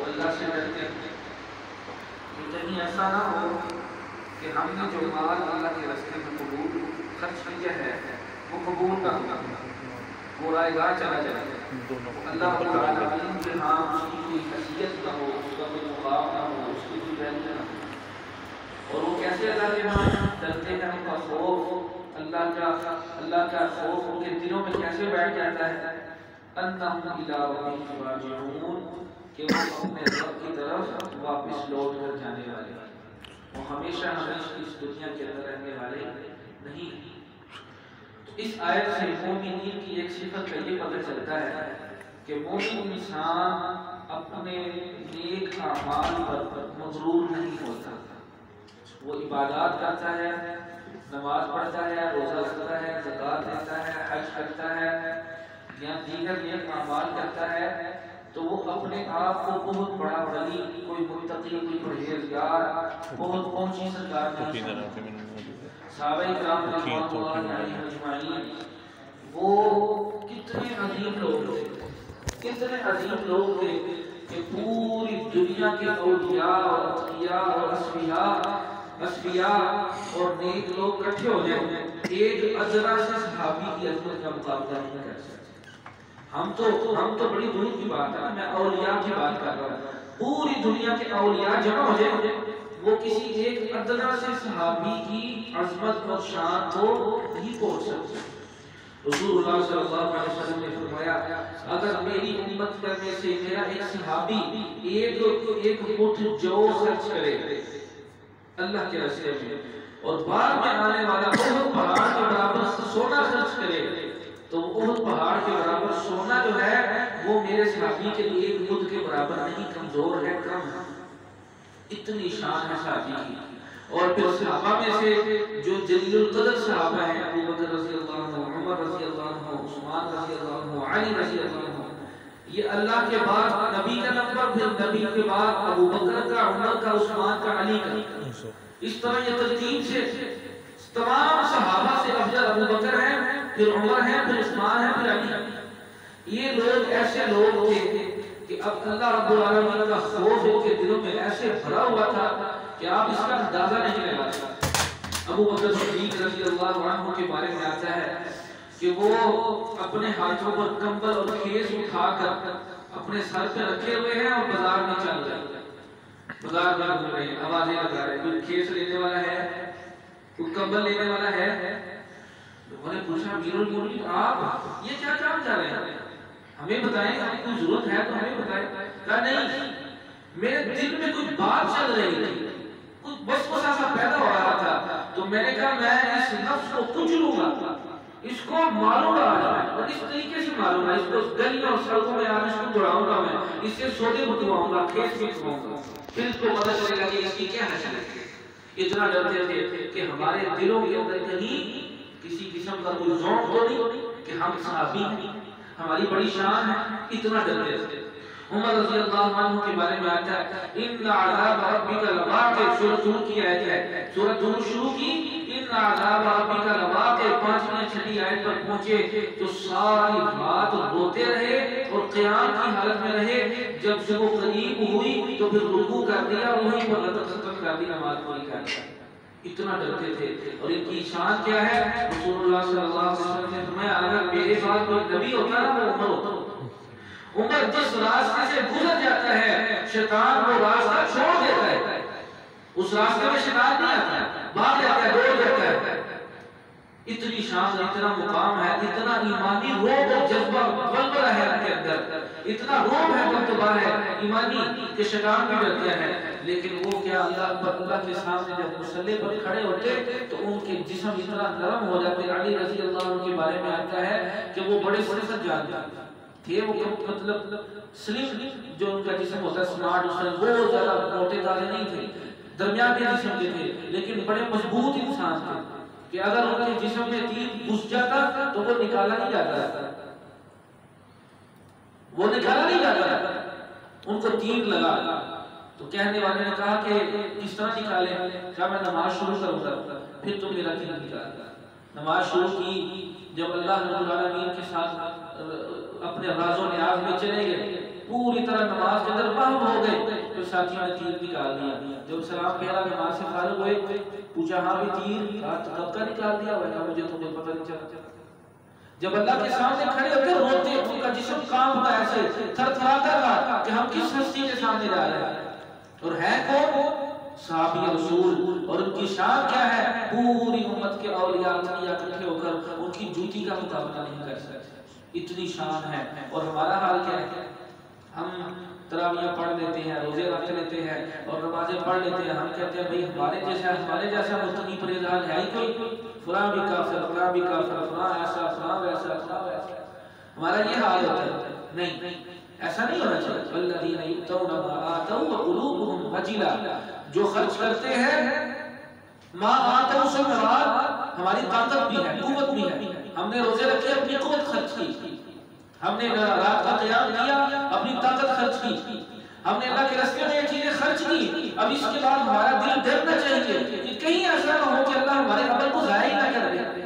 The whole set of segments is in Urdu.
وہ اللہ سے ڈرتے ہیں کہ کہیں ایسا نہ ہو کہ ہم نے جو مال اللہ کے راستے میں قبول خرچ کیا ہے وہ قبول نہ ہو، وہ رائے گاہ چلا جائے، اللہ رب العالمین کے ہاں اس کی کوئی حیثیت نہ ہو، اس کا کوئی مقام نہ ہو، اس کی کوئی ویلیو نہ ہو۔ اور وہ کیسے اللہ کے ہاں ڈرتے ہیں، ان کا خوف اللہ کا خوف ان کے دلوں میں کیسے بیٹھ جاتا ہے، انہم الی ربہم راجعون، کہ وہ اپنے رب کی طرف واپس لوٹ کر جانے والے ہیں، وہ ہمیشہ اس دنیا کے اندر رہنے والے نہیں ہیں۔ تو اس آیت سے مومنین کی ایک صفت کا یہ پتہ چلتا ہے کہ مومن انسان اپنے نیک اعمال پر مغرور نہیں ہوتا، وہ عبادات کرتا ہے، نماز پڑھتا ہے، روزہ رکھتا ہے، زکوٰۃ دیتا ہے، حج کرتا ہے یا دیگر نیک اعمال کرتا ہے، تو وہ اپنے آپ کو بہت بڑا ولی، کوئی متقی، کوئی پرہیزگار، بہت اونچی سرکار نہیں سمجھتا۔ صحابہ کرام رضوان اللہ علیہم اجمعین وہ کتنے عظیم لوگ تھے، کتنے عظیم لوگ تھے کہ پوری دنیا کے اولیاء اور اتقیاء اور اصفیاء اور نیک لوگ اکٹھے ہو جائیں، ایک اذرا سے صحابی کی عظمت کا مقابلہ نہیں کر سکتے۔ ہم تو بڑی دور کی بات ہے، میں اولیاء کی بات کر رہا ہوں، پوری دنیا کے اولیاء جمع ہو جائیں، وہ کسی ایک ادنا سے صحابی کی عظمت اور شان کو نہیں پہنچ سکتے۔ رسول اللہ صلی اللہ علیہ وسلم نے فرمایا اگر میری امت میں سے میرا ایک صحابی ایک فٹ جو خرچ کرے اللہ کے راستے میں اور بعد میں آنے والا احد پہاڑ کے برابر سونا خرچ کرے، تو احد پہاڑ کے برابر سونا جو ہے وہ میرے صحابی کے لیے ایک مد کے برابر نہیں، کمزور ہے، کم ہے۔ اتنی شان ہے صحابی کی۔ اور پھر صحابہ میں سے جو جلیل القدر صحابہ ہیں، ابو بکر رضی اللہ عنہ، عمر رضی اللہ عنہ، عثمان رضی اللہ عنہ، علی رضی اللہ عنہ، یہ اللہ کے بعد نبی کا نمبر، پھر نبی کے بعد ابو بکر کا، عمر کا، عثمان کا، علی کا، اس طرح یہ ترتیب سے تمام صحابہ سے افضل ابو بکر ہیں، پھر عمر ہیں، پھر عثمان ہیں، پھر علی۔ یہ لوگ ایسے لوگ تھے کہ اب اللہ رب العالمین کا خوف ان کے دلوں میں ایسے بھرا ہوا تھا کہ آپ اس کا اندازہ نہیں لگا سکتے۔ ابو بکر صدیق رضی اللہ عنہ کے بارے میں آتا ہے کہ وہ اپنے ہاتھوں پر کمبل اور خیز اٹھا کر اپنے سر پہ رکھے ہوئے ہیں اور بازار میں چل رہے ہیں، بازار میں گھوم رہے ہیں، آوازیں لگا رہے ہیں، کوئی خیز لینے والا ہے، کوئی کمبل لینے والا ہے۔ لوگوں نے پوچھا امیر المومنین آپ یہ کیا کام جا رہے ہیں، ہمیں بتائیں، ہمیں کوئی ضرورت ہے تو ہمیں بتائیں۔ کہا نہیں، میرے دل میں کوئی بات چل رہی تھی، کچھ وسوسہ سا پیدا ہو رہا تھا، تو میں نے کہا میں اس نفس کو کچلوں گا، اس کو ماروں گا آج میں، اور اس طریقے سے ماروں گا، اس کو گلیوں اور سڑکوں میں آج اس کو دوڑاؤں گا، میں اس سے سودے بٹواؤں گا، کھیت بٹواؤں گا، پھر اس کو پتہ چلے گا کہ اس کی کیا حیثیت ہے۔ اتنا ڈرتے تھے کہ ہمارے دلوں کے اندر کہیں کسی قسم کا کوئی ذوق تو نہیں کہ ہم صحابی ہیں، ہماری بڑی شان ہے، اتنا ڈرتے تھے۔ عمر رضی اللہ عنہ کے بارے میں آتا ہے ان عذاب ربک لواقع، سورۃ نور کی آیت ہے، سورۃ نور شروع کی ان عذاب ربک لواقع، 5ویں 6 آیت پر پہنچے تو ساری رات روتے رہے اور قیام کی حالت میں رہے، جب سے وہ قریب ہوئی تو پھر رکوع کر دیا، وہیں پر ختم کر دی، نماز پوری کر دی۔ اتنا ڈرتے تھے۔ اور ان کی شان کیا ہے، رسول اللہ صلی اللہ علیہ وسلم نے فرمایا اگر میرے بعد کوئی نبی ہوتا نا وہ عمر ہوتا۔ عمر جس راستے سے گزر جاتا ہے شیطان وہ راستہ چھوڑ دیتا ہے، اس راستے میں شیطان نہیں آتا، بھاگ جاتا ہے، دوڑ جاتا ہے۔ اتنی شان، اتنا مقام ہے، اتنا ایمانی روب اور جذبہ غلبہ ہے ان کے اندر، اتنا روب ہے، دبدبا ہے ایمانی کہ شیطان بھی ڈرتا ہے۔ لیکن وہ کیا اللہ کے سامنے جب مصلی پر کھڑے ہوتے تو ان کے جسم اتنا نرم ہو جاتے۔ علی رضی اللہ عنہ کے بارے میں آتا ہے کہ وہ بڑے سخت جانتے تھے، وہ مطلب سلیم جو ان کا جسم ہوتا ہے، سمارٹ، وہ زیادہ موٹے تازے نہیں تھے، درمیانے جسم کے تھے، لیکن بڑے مضبوط انسان تھے کہ اگر ان کے جسم میں تیر گھس جاتا تو وہ نکالا نہیں جاتا، وہ نکالا نہیں جاتا، ان کو تیر لگا۔ تو کہنے والے نے کہا کہ کس طرح نکالے؟ کہا میں نماز شروع کروں گا پھر تم میرا تیر نکالے۔ نماز شروع کی، جب اللہ رب العالمین کے ساتھ اپنے راز و نیاز میں چلے گئے، پوری طرح نماز کے اندر محو ہو گئے. تو ساتھیوں نے تیر نکال دیا. جب سلام پھیرا نماز سے فارغ ہوئے پوچھا ہاں بھی تیر کب کا نکال دیا ہوا ہے؟ مجھے تو پتہ نہیں چلا. جب اللہ کے سامنے کھڑے ہوتے روتے ان کا جسم کانپتا ایسے تھر تھراتا رہا کہ ہم کس ہستی کے سامنے جا رہے ہیں اور ہے کون؟ صحابی رسول. اور ان کی شان کیا ہے؟ پوری امت کے اولیاء اکٹھے ہو کر ان کی جوتی کا مقابلہ نہیں کر سکتے. اتنی شان ہے. اور ہمارا حال کیا ہے؟ ہم تراویح پڑھ لیتے ہیں, روزے رکھ لیتے ہیں اور نمازیں پڑھ لیتے ہیں. ہم کہتے ہیں بھئی ہمارے جیسا متقی پرہیزگار ہے ہی کوئی؟ فلاں بھی کافر, فلاں بھی کافر, فلاں ایسا, فلاں ویسا, فلاں ویسا. ہمارا یہ حال ہوتا ہے. نہیں, ایسا نہیں ہونا چاہیے. والذین یؤتون ما آتوا وقلوبهم وجلہ, جو خرچ کرتے ہیں ما آتوا سے مراد ہماری طاقت بھی ہے, قوت بھی ہے. ہم نے روزے رکھے, اپنی قوت خرچ کی. ہم نے رات کا قیام کیا, اپنی طاقت خرچ کی. ہم نے اللہ کے راستے میں یہ چیزیں خرچ کی. اب اس کے بعد ہمارا دل ڈرنا چاہیے کہ کہیں ایسا نہ ہو کہ اللہ ہمارے عمل کو ضائع نہ کر دے.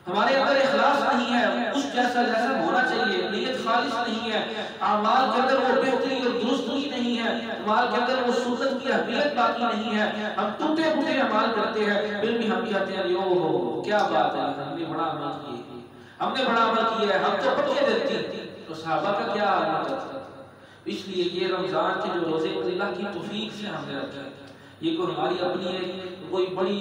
ہمارے اندر اخلاص نہیں ہے اس جیسا ہونا چاہیے, نیت خالص نہیں ہے, اعمال کے اندر وہ بہتری اور درستگی نہیں ہے, اعمال کے اندر وہ سنت کی اہمیت باقی نہیں ہے. ہم ٹوٹے پھوٹے اعمال کرتے ہیں, پھر بھی ہم کہتے ہیں یو کیا بات ہے, ہم نے بڑا عمل کیا, ہم نے بڑا عمل کیا ہے, ہم تو پکے دیتے. تو صحابہ کا کیا حال ہوتا تھا؟ اس لیے یہ رمضان کے جو روزے اللہ کی توفیق سے ہم نے رکھا ہے. یہ کوئی ہماری اپنی ہے, کوئی بڑی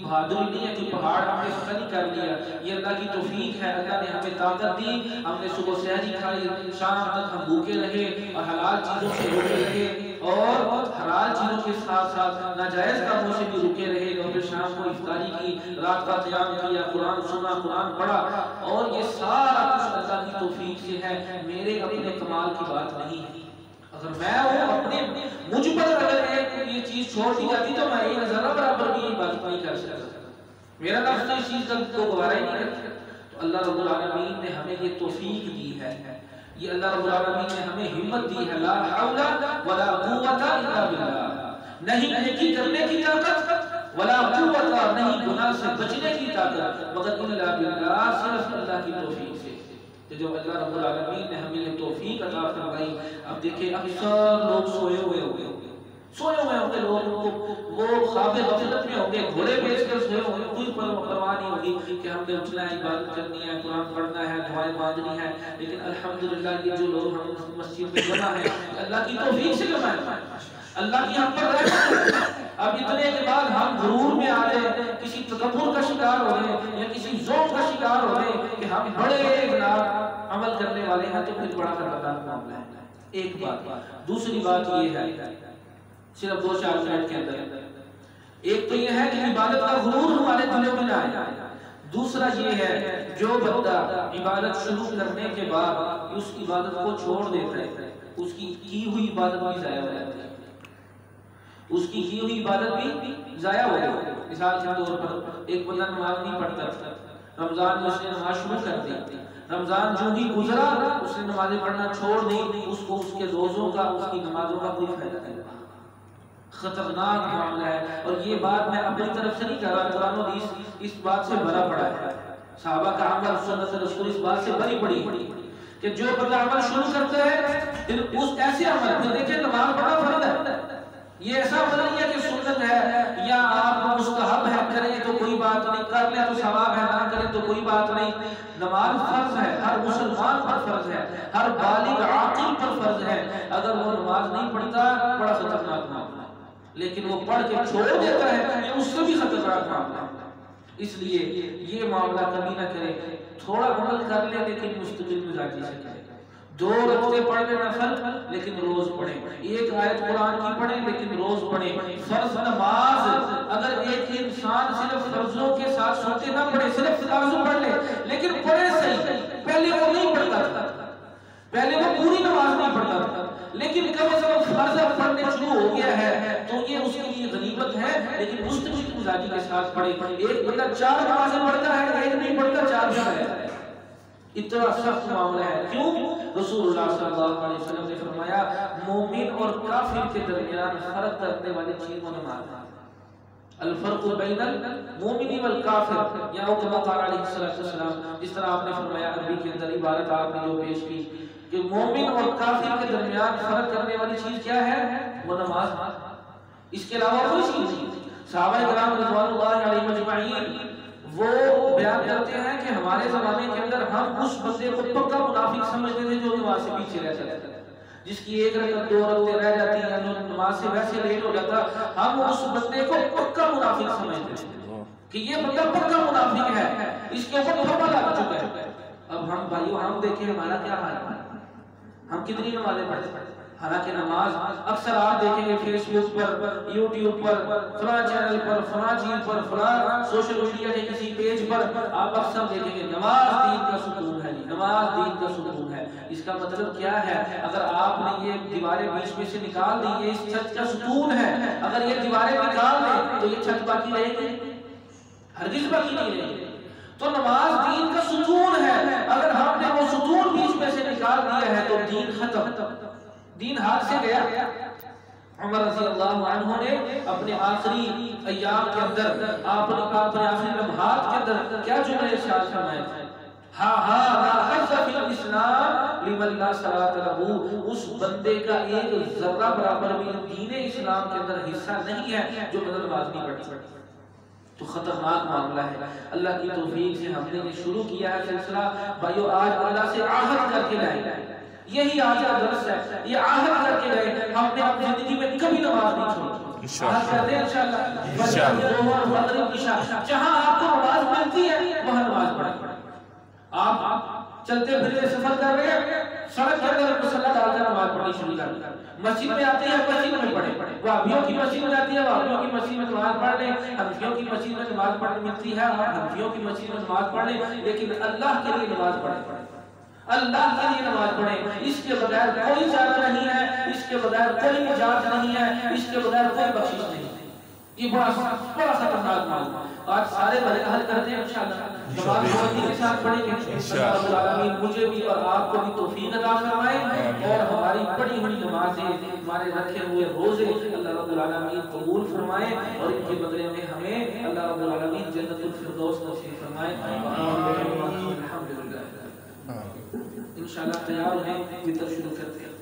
بہادری نہیں ہے کہ پہاڑ ہم نے فتح نہیں کر لیا. یہ اللہ کی توفیق ہے. اللہ نے ہمیں طاقت دی, ہم نے صبح سحری کھائی, شام تک ہم بھوکے رہے اور حلال چیزوں سے روکے رہے اور حلال چیزوں کے ساتھ ساتھ ناجائز کاموں سے بھی روکے رہے. اور پھر شام کو افطاری کی, رات کا قیام کیا, قرآن سنا, قرآن پڑھا. اور یہ سارا کچھ اللہ کی توفیق سے ہے, میرے اپنے کمال کی بات نہیں ہے. اگر میں ہوں اپنے مجھ پر اگر یہ چیز چھوڑ دی جاتی تو میں ایک ذرہ برابر بھی یہ بات نہیں کر سکتا. میرا نفس اس چیز کا تو گوارا ہی نہیں کرتا. تو اللہ رب العالمین نے ہمیں یہ توفیق دی ہے, یہ اللہ رب العالمین نے ہمیں ہمت دی ہے. لا حول ولا قوت الا باللہ, نہیں نیکی کرنے کی طاقت, ولا قوت نہیں گناہ سے بچنے کی طاقت, مگر الا باللہ صرف اللہ کی توفیق سے. جو اللہ رب العالمین نے ہمیں یہ توفیق عطا فرمائی. اب دیکھیں اکثر لوگ سوئے ہوئے ہوں گے لوگ, وہ خواب غفلت میں ہوں گے, گھوڑے بیچ کر سوئے ہوں گے, کوئی پرواہ نہیں ہوگی کہ ہم نے اٹھنا ہے, عبادت کرنی ہے, قرآن پڑھنا ہے, دعائیں مانگنی ہے. لیکن الحمدللہ یہ جو لوگ ہم مسجد میں جمع ہیں اللہ کی توفیق سے جمع ہیں, اللہ کی ہم پر رحمت ہے. اب اتنے کے بعد ہم غرور میں آ جائیں, کسی تکبر کا شکار ہو گئے یا کسی ذوق کا شکار ہو گئے کہ ہم بڑے گناہ عمل کرنے والے ہیں, تو پھر بڑا خطرناک معاملہ ہے. ایک بات. دوسری بات یہ ہے, صرف 2-4 منٹ کے اندر, ایک تو یہ ہے کہ عبادت کا غرور ہمارے دلوں میں نہ آئے. دوسرا یہ ہے جو بندہ عبادت شروع کرنے کے بعد اس عبادت کو چھوڑ دیتا ہے, اس کی ہوئی عبادت بھی ضائع ہو جاتی ہے. اس کی ہوئی عبادت بھی ضائع ہو گئی. مثال کے طور پر ایک بندہ نماز نہیں پڑھتا تھا, رمضان میں اس نے نماز شروع کر دی, رمضان جو ہی گزرا اس نے نمازیں پڑھنا چھوڑ دی, اس کو اس کے روزوں کا, اس کی نمازوں کا کوئی فائدہ نہیں. خطرناک معاملہ ہے. اور یہ بات میں اپنی طرف سے نہیں کہہ رہا, قرآن و حدیث اس بات سے بھرا پڑا ہے. صحابہ کا عمل, سنت رسول اس بات سے بھری پڑی کہ جو بندہ عمل شروع کرتا ہے پھر اس ایسے عمل میں دیکھیں نماز پڑھنا فرض ہے, یہ ایسا عمل نہیں ہے کہ سنت ہے یا آپ مستحب ہے, کریں تو کوئی بات نہیں, کر لیں تو ثواب ہے, نہ کریں تو کوئی بات نہیں. نماز فرض ہے, ہر مسلمان پر فرض ہے, ہر بالغ عاقل پر فرض ہے. اگر وہ نماز نہیں پڑھتا بڑا خطرناک معاملہ ہے, لیکن وہ پڑھ کے چھوڑ دیتا ہے یہ اس سے بھی خطرناک معاملہ ہے. اس لیے یہ معاملہ کبھی نہ کریں, تھوڑا عمل کر لیں لیکن مستقل مزاجی سے کریں. 2 رکعتیں پڑھ لیں نفل لیکن روز پڑھیں, 1 آیت قرآن کی پڑھیں لیکن روز پڑھیں. فرض نماز اگر ایک انسان صرف فرضوں کے ساتھ سنتے نہ پڑھے, صرف تراضو پڑھ لے لیکن پڑھے صحیح. پہلے وہ نہیں پڑھتا تھا, پہلے وہ پوری نماز نہیں پڑھتا تھا, لیکن کم از کم فرض پڑھنے شروع ہو گیا ہے تو یہ اس کے لیے غنیمت ہے. لیکن مستقل مزاجی کے ساتھ پڑھے. ایک بندہ 4 نمازیں پڑھتا ہے, ایک نہیں پڑھتا, 4 بھی ہے. اتنا سخت معاملہ ہے. کیوں؟ رسول اللہ صلی اللہ علیہ وسلم نے فرمایا مومن اور کافر کے درمیان فرق کرنے والی چیز کو نماز ہے. الفرق بین المومن والکافر, یا کما قال علیہ السلام, جس طرح آپ نے فرمایا عربی کے اندر عبارت آپ نے جو پیش کی کہ مومن اور کافر کے درمیان فرق کرنے والی چیز کیا ہے؟ وہ نماز. اس کے علاوہ کوئی چیز نہیں. صحابہ کرام رضوان اللہ علیہم اجمعین وہ بیان کرتے ہیں کہ ہمارے زمانے کے اندر ہم اس بندے کو پکا منافق سمجھتے تھے جو نماز سے پیچھے رہ جاتا ہے، جس کی ایک رکعت دو رکعتیں رہ جاتی ہیں، جو نماز سے ویسے لیٹ ہو جاتا، ہم اس بندے کو پکا منافق سمجھتے تھے کہ یہ بندہ پکا منافق ہے، اس کے اوپر تھوپا لگ چکا ہے. اب ہم بھائیو ہم دیکھیں ہمارا کیا حال ہے، ہم کتنی نمازیں پڑھتے ہیں. حالانکہ نماز اکثر آپ دیکھیں گے فیس بک پر، یوٹیوب پر، فلاں چینل پر، فلاں چیز پر، فلاں سوشل میڈیا کے کسی پیج پر آپ اکثر دیکھیں گے نماز دین کا ستون ہے، نماز دین کا ستون ہے. اس کا مطلب کیا ہے؟ اگر آپ نے یہ دیواریں بیچ میں سے نکال دی، یہ اس چھت کا ستون ہے، اگر یہ دیواریں نکال دیں تو یہ چھت باقی رہے گی؟ ہرگز باقی نہیں رہے گی. تو نماز دین کا ستون ہے، اگر ہم نے وہ ستون بیچ میں سے نکال دیا ہے تو دین ختم، دین ہاتھ سے گیا. عمر رضی اللہ عنہ نے اپنے آخری ایام کے اندر، اپنے آخری لمحات کے اندر کیا جملے ارشاد فرمائے؟ الاسلام لمن لا صلاۃ لہ، اس بندے کا ایک ذرہ برابر بھی دین اسلام کے اندر حصہ نہیں ہے جو بدل نماز نہیں پڑھتا. تو خطرناک معاملہ ہے. اللہ کی توفیق سے ہم نے یہ شروع کیا ہے سلسلہ. بھائیو آج اللہ سے عہد کر کے لائے، یہی آج کا درس ہے، یہ عہد کر کے گئے ہم نے اپنی زندگی میں کبھی نماز نہیں چھوڑی. عہد کرتے ہیں انشاءاللہ مغرب عشاء جہاں آپ کو نماز ملتی ہے وہاں نماز پڑھیں. آپ چلتے پھرتے سفر کر رہے ہیں، سڑک کے اندر مصلی ڈال کر نماز پڑھنی شروع کر دیں. مسجد میں آتے ہیں مسجد میں پڑھیں، وہابیوں کی مسجد میں جاتی ہے وہابیوں کی مسجد میں نماز پڑھ لیں، حنفیوں کی مسجد میں نماز پڑھنے ملتی ہے حنفیوں کی مسجد میں نماز پڑھ لیں، لیکن اللہ کے لیے نماز پڑھیں، اللہ کے لیے نماز پڑھیں. اس کے بغیر کوئی چارہ نہیں ہے، اس کے بغیر کوئی نجات نہیں ہے، اس کے بغیر کوئی بخشش نہیں ہے. یہ بڑا خطرناک معاملہ. آج سارے بھلے حل کرتے ہیں انشاءاللہ، نماز پڑھنے کے ساتھ پڑھیں گے. اللہ رب العالمین مجھے بھی اور آپ کو بھی توفیق عطا فرمائے اور ہماری پڑھی ہوئی نمازیں، ہمارے رکھے ہوئے روزے اللہ رب العالمین قبول فرمائے اور ان کے بدلے میں ہمیں اللہ رب العالمین جنت الفردوس نصیب فرمائے. الحمدللہ. انشاءاللہ تیار ہیں، شروع کرتے ہیں.